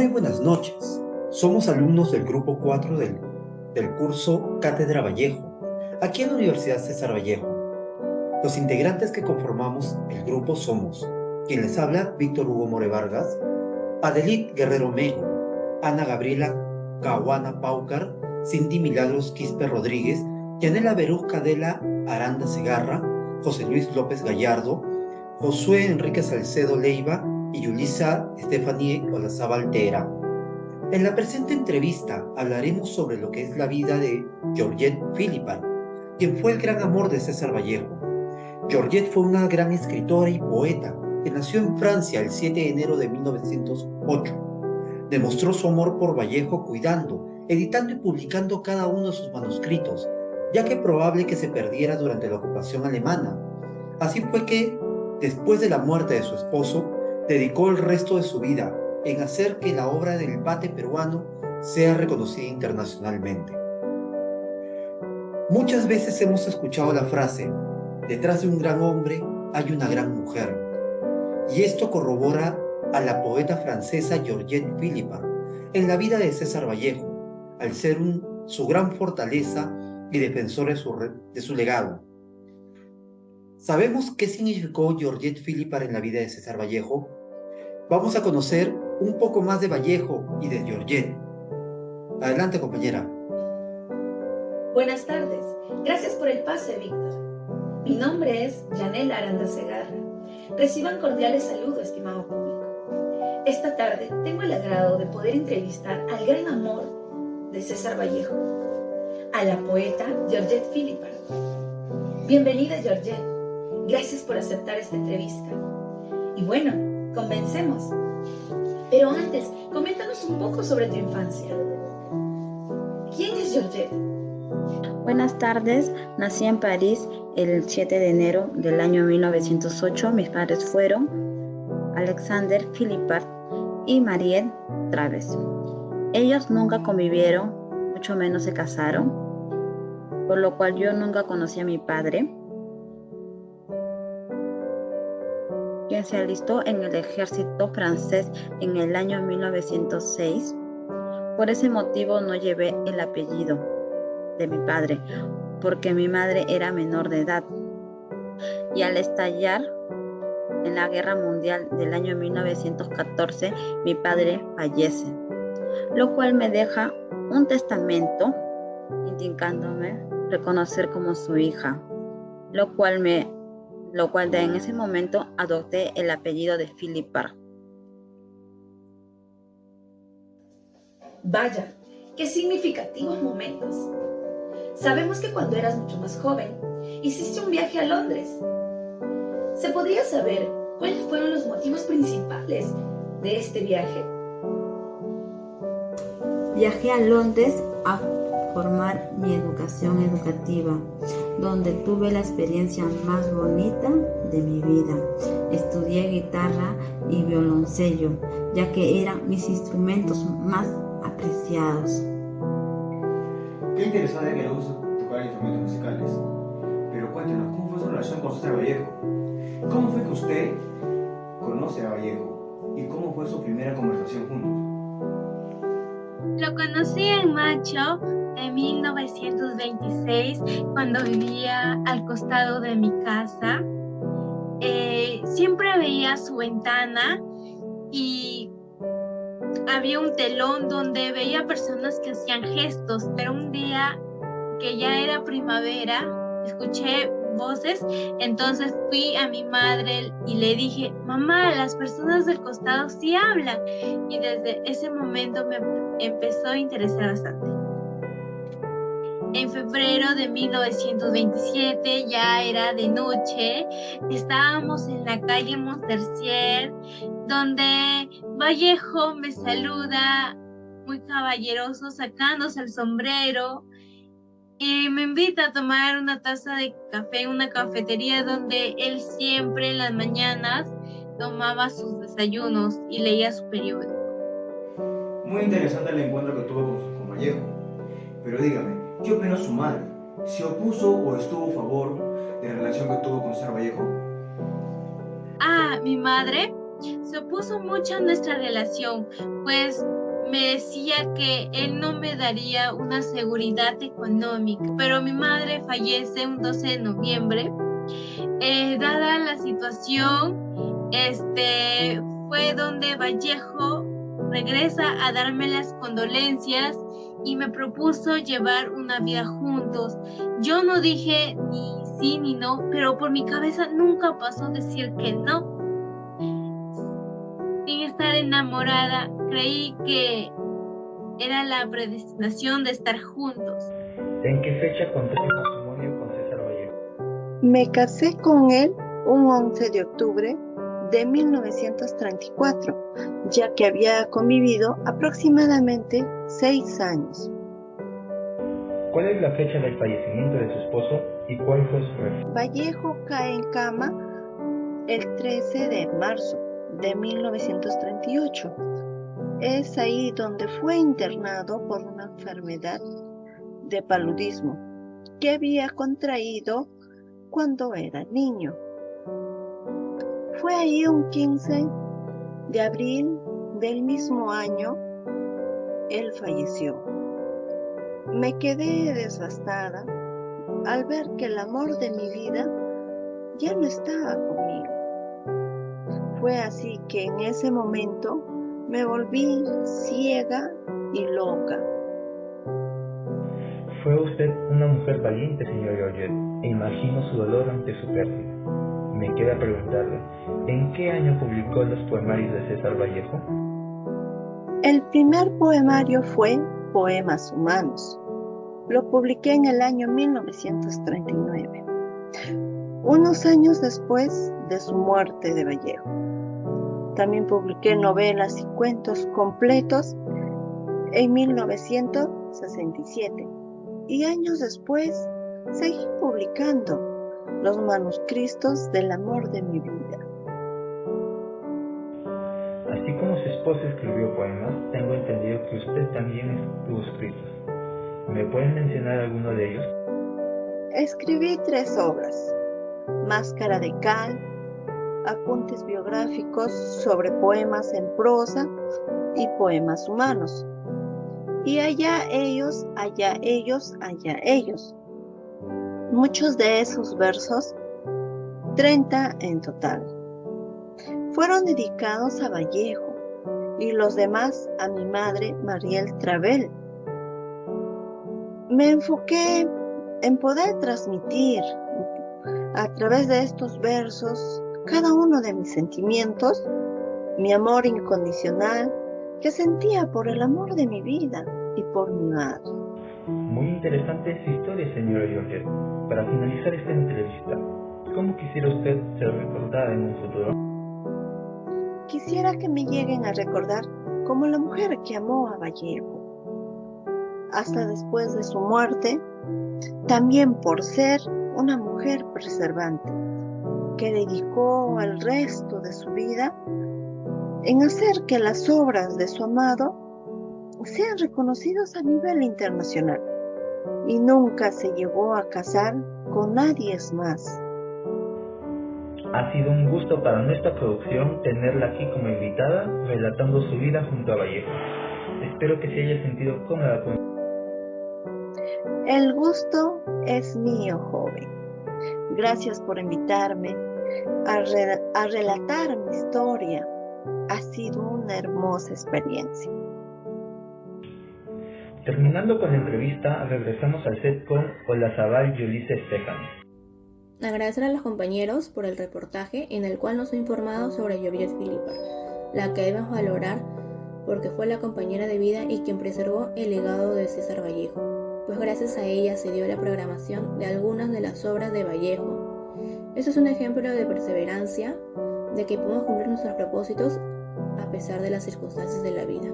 Muy buenas noches. Somos alumnos del grupo 4 del curso Cátedra Vallejo, aquí en la Universidad César Vallejo. Los integrantes que conformamos el grupo somos quien les habla, Víctor Hugo More Vargas, Adelit Guerrero Mego, Ana Gabriela Cahuana Paucar, Cindy Milagros Quispe Rodríguez, Yanela Beruz Cadela Aranda Segarra, José Luis López Gallardo, Josué Enrique Salcedo Leiva y Yulisa Stephanie Olazábal Tera. En la presente entrevista hablaremos sobre lo que es la vida de Georgette Philippard, quien fue el gran amor de César Vallejo. Georgette fue una gran escritora y poeta que nació en Francia el 7 de enero de 1908. Demostró su amor por Vallejo cuidando, editando y publicando cada uno de sus manuscritos, ya que es probable que se perdiera durante la ocupación alemana. Así fue que, después de la muerte de su esposo, dedicó el resto de su vida en hacer que la obra del bate peruano sea reconocida internacionalmente. Muchas veces hemos escuchado la frase, detrás de un gran hombre hay una gran mujer, y esto corrobora a la poeta francesa Georgette Philippard en la vida de César Vallejo, al ser su gran fortaleza y defensor de su legado. ¿Sabemos qué significó Georgette Philippard en la vida de César Vallejo? Vamos a conocer un poco más de Vallejo y de Georgette. Adelante, compañera. Buenas tardes. Gracias por el pase, Víctor. Mi nombre es Yanela Aranda Segarra. Reciban cordiales saludos, estimado público. Esta tarde tengo el agrado de poder entrevistar al gran amor de César Vallejo, a la poeta Georgette Philippard. Bienvenida, Georgette. Gracias por aceptar esta entrevista. Y bueno, comencemos. Pero antes, coméntanos un poco sobre tu infancia. ¿Quién es Georgette? Buenas tardes, nací en París el 7 de enero del año 1908. Mis padres fueron Alexander Philippard y Mariette Traves. Ellos nunca convivieron, mucho menos se casaron, por lo cual yo nunca conocí a mi padre, quien se alistó en el ejército francés en el año 1906. Por ese motivo no llevé el apellido de mi padre, porque mi madre era menor de edad. Y al estallar en la Guerra Mundial del año 1914, mi padre fallece, lo cual me deja un testamento indicándome reconocer como su hija, lo cual en ese momento adopté el apellido de Philippard. Vaya, qué significativos momentos. Sabemos que cuando eras mucho más joven, hiciste un viaje a Londres. ¿Se podría saber cuáles fueron los motivos principales de este viaje? Viajé a Londres a formar mi educativa, donde tuve la experiencia más bonita de mi vida. Estudié guitarra y violoncello, ya que eran mis instrumentos más apreciados. Qué interesante que le gusta tocar instrumentos musicales. Pero cuéntenos, ¿cómo fue su relación con César Vallejo? ¿Cómo fue que usted conoce a Vallejo? ¿Y cómo fue su primera conversación juntos? Lo conocí en mayo de 1926, cuando vivía al costado de mi casa. Siempre veía su ventana y había un telón donde veía personas que hacían gestos, pero un día que ya era primavera, escuché voces, entonces fui a mi madre y le dije, mamá, las personas del costado sí hablan, y desde ese momento me empezó a interesar bastante. En febrero de 1927, ya era de noche, estábamos en la calle Montercier, donde Vallejo me saluda muy caballeroso, sacándose el sombrero, y me invita a tomar una taza de café en una cafetería donde él siempre en las mañanas tomaba sus desayunos y leía su periódico. Muy interesante el encuentro que tuvo con Vallejo. Pero dígame, ¿qué opinó su madre? ¿Se opuso o estuvo a favor de la relación que tuvo con César Vallejo? Mi madre se opuso mucho a nuestra relación, pues me decía que él no me daría una seguridad económica, pero mi madre fallece un 12 de noviembre. Dada la situación, fue donde Vallejo regresa a darme las condolencias y me propuso llevar una vida juntos. Yo no dije ni sí ni no, pero por mi cabeza nunca pasó decir que no. Sin estar enamorada, creí que era la predestinación de estar juntos. ¿En qué fecha contrajo matrimonio con César Vallejo? Me casé con él un 11 de octubre de 1934, ya que había convivido aproximadamente 6 años. ¿Cuál es la fecha del fallecimiento de su esposo y cuál fue su reacción? Vallejo cae en cama el 13 de marzo de 1938. Es ahí donde fue internado por una enfermedad de paludismo que había contraído cuando era niño. Fue ahí un 15 de abril del mismo año, él falleció. Me quedé devastada al ver que el amor de mi vida ya no estaba conmigo. Fue así que en ese momento me volví ciega y loca. Fue usted una mujer valiente, señor Georgette, e imagino su dolor ante su pérdida. Me queda preguntarle, ¿en qué año publicó los poemarios de César Vallejo? El primer poemario fue Poemas Humanos. Lo publiqué en el año 1939, unos años después de su muerte de Vallejo. También publiqué novelas y cuentos completos en 1967 y años después seguí publicando los manuscritos del amor de mi vida. Así como su esposo escribió poemas, tengo entendido que usted también tuvo escritos. ¿Me pueden mencionar alguno de ellos? Escribí 3 obras: Máscara de Cal, apuntes biográficos sobre poemas en prosa y poemas humanos. Y allá ellos, allá ellos, allá ellos. Muchos de esos versos, 30 en total, fueron dedicados a Vallejo y los demás a mi madre Mariel Travel. Me enfoqué en poder transmitir a través de estos versos cada uno de mis sentimientos, mi amor incondicional que sentía por el amor de mi vida y por mi madre. Muy interesante su historia, señora Georgette. Para finalizar esta entrevista, ¿cómo quisiera usted ser recordada en un futuro? Quisiera que me lleguen a recordar como la mujer que amó a Vallejo, hasta después de su muerte, también por ser una mujer perseverante, que dedicó el resto de su vida en hacer que las obras de su amado sean reconocidas a nivel internacional, y nunca se llegó a casar con nadie más. Ha sido un gusto para nuestra producción tenerla aquí como invitada, relatando su vida junto a Vallejo. Espero que se haya sentido cómoda con... El gusto es mío, joven. Gracias por invitarme a relatar mi historia. Ha sido una hermosa experiencia. Terminando con la entrevista, regresamos al set con Olazabal Yulisa Estefani. Agradecer a los compañeros por el reportaje en el cual nos ha informado sobre Georgette Philippa, la que debemos valorar porque fue la compañera de vida y quien preservó el legado de César Vallejo, pues gracias a ella se dio la programación de algunas de las obras de Vallejo. Esto es un ejemplo de perseverancia, de que podemos cumplir nuestros propósitos a pesar de las circunstancias de la vida.